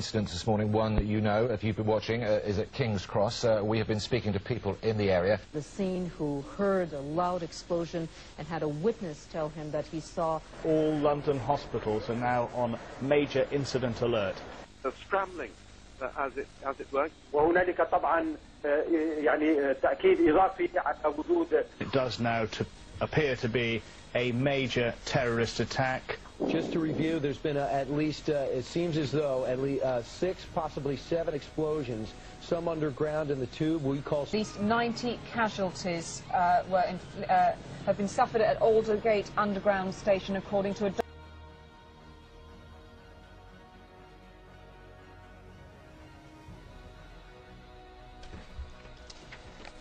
Incident this morning, one that you know, if you've been watching, is at King's Cross. We have been speaking to people in the area. The scene who heard a loud explosion and had a witness tell him that he saw... All London hospitals are now on major incident alert. The scrambling, as it were. It does now appear to be a major terrorist attack. Just to review, there's been at least, it seems as though, at least 6, possibly 7 explosions, some underground in the tube we call... At least 90 casualties have been suffered at Aldergate Underground Station, according to a...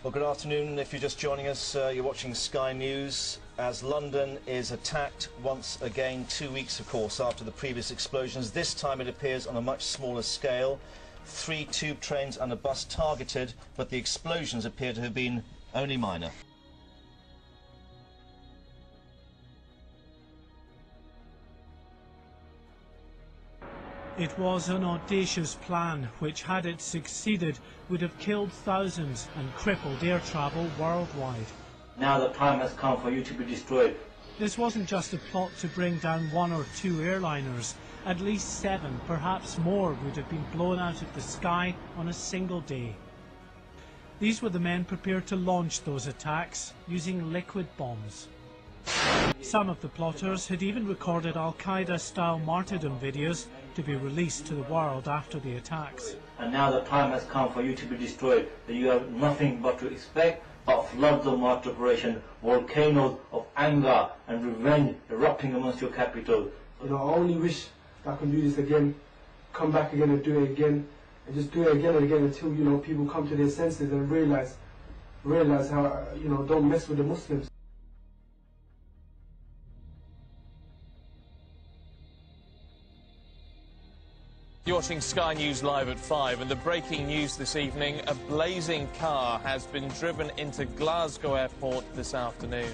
Well, good afternoon. If you're just joining us, you're watching Sky News. As London is attacked once again, 2 weeks, of course, after the previous explosions. This time it appears on a much smaller scale. 3 tube trains and a bus targeted, but the explosions appear to have been only minor. It was an audacious plan which, had it succeeded, would have killed thousands and crippled air travel worldwide. Now the time has come for you to be destroyed. This wasn't just a plot to bring down 1 or 2 airliners. At least 7, perhaps more, would have been blown out of the sky on a single day. These were the men prepared to launch those attacks using liquid bombs. Some of the plotters had even recorded Al-Qaeda-style martyrdom videos to be released to the world after the attacks. And now the time has come for you to be destroyed. You have nothing but to expect of floods of mass operation, volcanoes of anger and revenge erupting amongst your capital. You know, I only wish I can do this again, come back again and do it again, and just do it again and again until, you know, people come to their senses and realize how, you know, don't mess with the Muslims. You're watching Sky News Live at 5, and the breaking news this evening: a blazing car has been driven into Glasgow Airport this afternoon.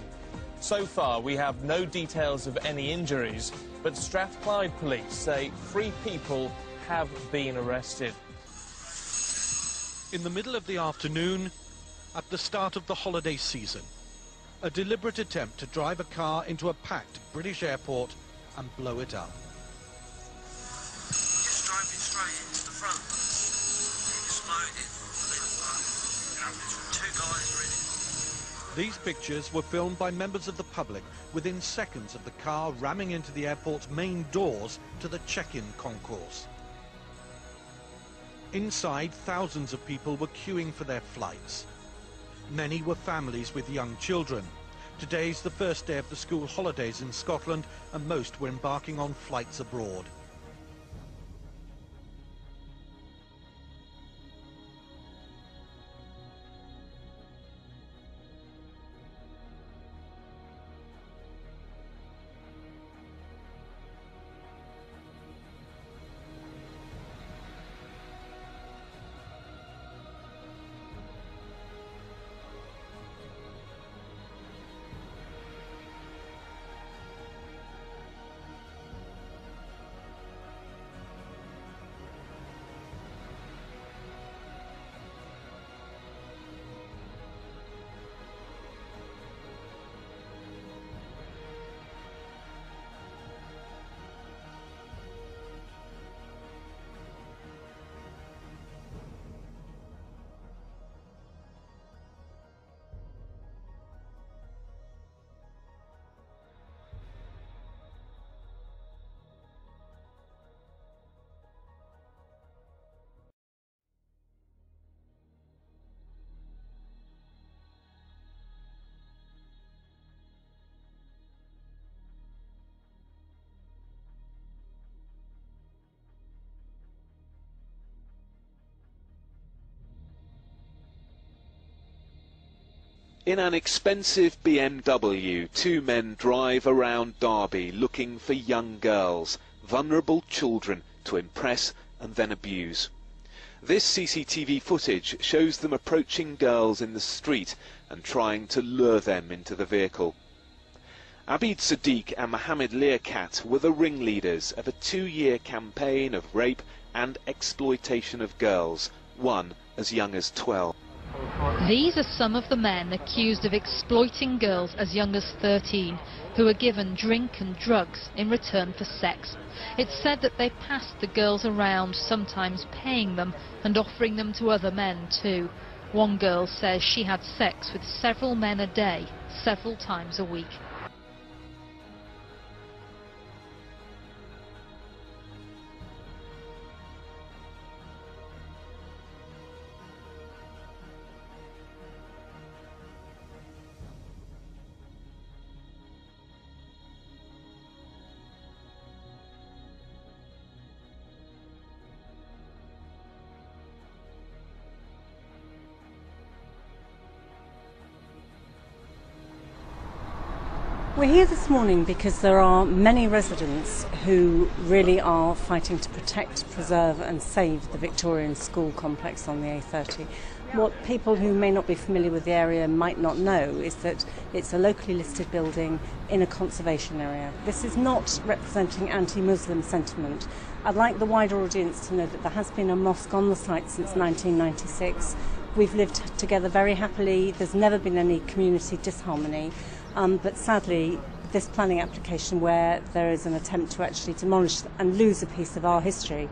So far, we have no details of any injuries, but Strathclyde police say 3 people have been arrested. In the middle of the afternoon, at the start of the holiday season, a deliberate attempt to drive a car into a packed British airport and blow it up. These pictures were filmed by members of the public within seconds of the car ramming into the airport's main doors to the check-in concourse. Inside, thousands of people were queuing for their flights. Many were families with young children. Today's the first day of the school holidays in Scotland, and most were embarking on flights abroad. In an expensive BMW, 2 men drive around Derby looking for young girls, vulnerable children, to impress and then abuse. This CCTV footage shows them approaching girls in the street and trying to lure them into the vehicle. Abid Sadiq and Mohammed Learcat were the ringleaders of a 2-year campaign of rape and exploitation of girls, one as young as 12. These are some of the men accused of exploiting girls as young as 13, who are given drink and drugs in return for sex. It's said that they passed the girls around, sometimes paying them and offering them to other men too. One girl says she had sex with several men a day, several times a week. We're here this morning because there are many residents who really are fighting to protect, preserve and save the Victorian school complex on the A30. What people who may not be familiar with the area might not know is that it's a locally listed building in a conservation area. This is not representing anti-Muslim sentiment. I'd like the wider audience to know that there has been a mosque on the site since 1996. We've lived together very happily. There's never been any community disharmony. But sadly, this planning application where there is an attempt to actually demolish and lose a piece of our history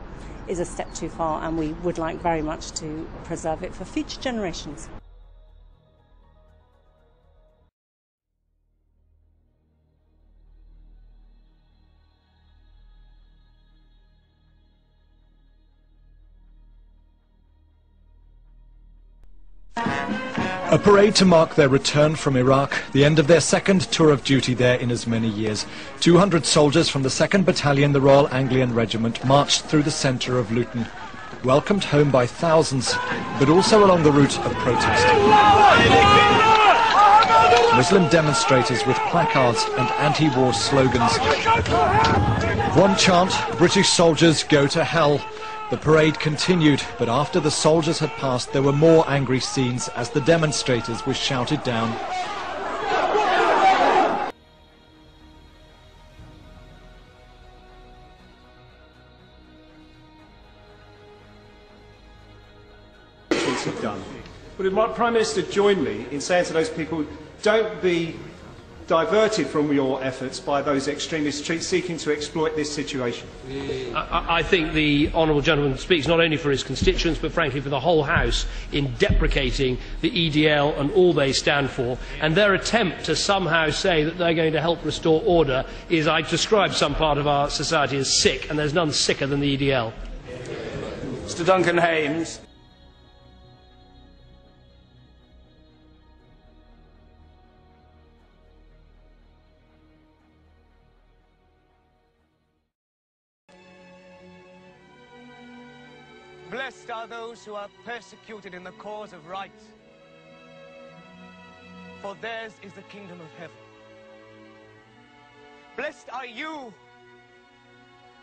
is a step too far, and we would like very much to preserve it for future generations. A parade to mark their return from Iraq, the end of their second tour of duty there in as many years. 200 soldiers from the 2nd Battalion, the Royal Anglian Regiment, marched through the centre of Luton, welcomed home by thousands, but also along the route of protest. Muslim demonstrators with placards and anti-war slogans. One chant, British soldiers go to hell. The parade continued, but after the soldiers had passed, there were more angry scenes as the demonstrators were shouted down. Have done. Would the Prime Minister join me in saying to those people, don't be diverted from your efforts by those extremists seeking to exploit this situation? I think the honourable gentleman speaks not only for his constituents but frankly for the whole House in deprecating the EDL and all they stand for, and their attempt to somehow say that they're going to help restore order is, I describe some part of our society as sick, and there's none sicker than the EDL. Mr Duncan Hames. Blessed are those who are persecuted in the cause of right, for theirs is the kingdom of heaven. Blessed are you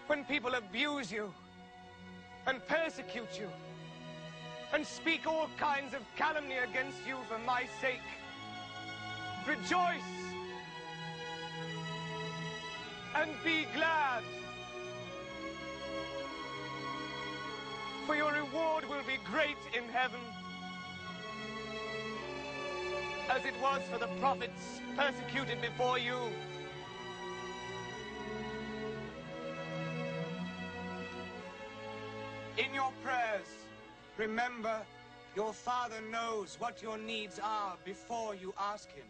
when people abuse you and persecute you and speak all kinds of calumny against you for my sake. Rejoice and be glad, for your reward will be great in heaven, as it was for the prophets persecuted before you. In your prayers, remember your Father knows what your needs are before you ask Him.